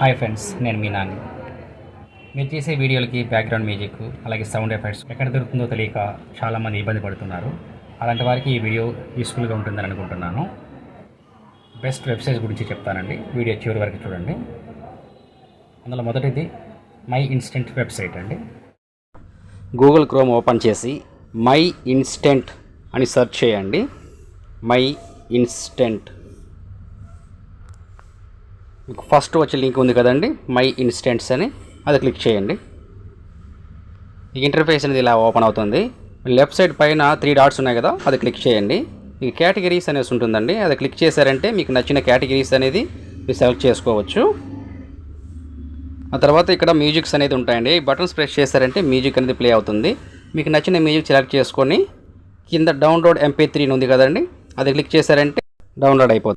Hi friends, నేను మీ నాని. మీరు చేసే వీడియోలకి బ్యాక్గ్రౌండ్ మ్యూజిక్ అలాగే సౌండ్ ఎఫెక్ట్స్ ఎక్కడ దొరుకుతుందో తెలియక చాలామంది ఇబ్బంది పడుతున్నారు. అలాంటి వారికి ఈ వీడియో యూస్ఫుల్గా ఉంటుందని అనుకుంటున్నాను. బెస్ట్ వెబ్సైట్స్ గురించి చెప్తానండి, వీడియో చివరి వరకు చూడండి. అందులో మొదటిది మై ఇన్స్టెంట్ వెబ్సైట్ అండి. గూగుల్ క్రోమ్ ఓపెన్ చేసి మై ఇన్స్టెంట్ అని సెర్చ్ చేయండి. మై ఇన్స్టెంట్ మీకు ఫస్ట్ వచ్చే లింక్ ఉంది కదండి, మై ఇన్స్టెంట్స్ అని, అది క్లిక్ చేయండి. ఈ ఇంటర్ఫేస్ అనేది ఇలా ఓపెన్ అవుతుంది. లెఫ్ట్ సైడ్ పైన 3 డాట్స్ ఉన్నాయి కదా, అది క్లిక్ చేయండి. మీకు కేటగిరీస్ అనేసి ఉంటుందండి, అది క్లిక్ చేశారంటే మీకు నచ్చిన కేటగిరీస్ అనేది మీరు సెలెక్ట్ చేసుకోవచ్చు. ఆ తర్వాత ఇక్కడ మ్యూజిక్స్ అనేది ఉంటాయండి. ఈ బటన్స్ ప్రెస్ చేశారంటే మ్యూజిక్ అనేది ప్లే అవుతుంది. మీకు నచ్చిన మ్యూజిక్ సెలెక్ట్ చేసుకొని కింద డౌన్లోడ్ MP3 ఉంది కదండి, అది క్లిక్ చేశారంటే డౌన్లోడ్ అయిపోతుంది.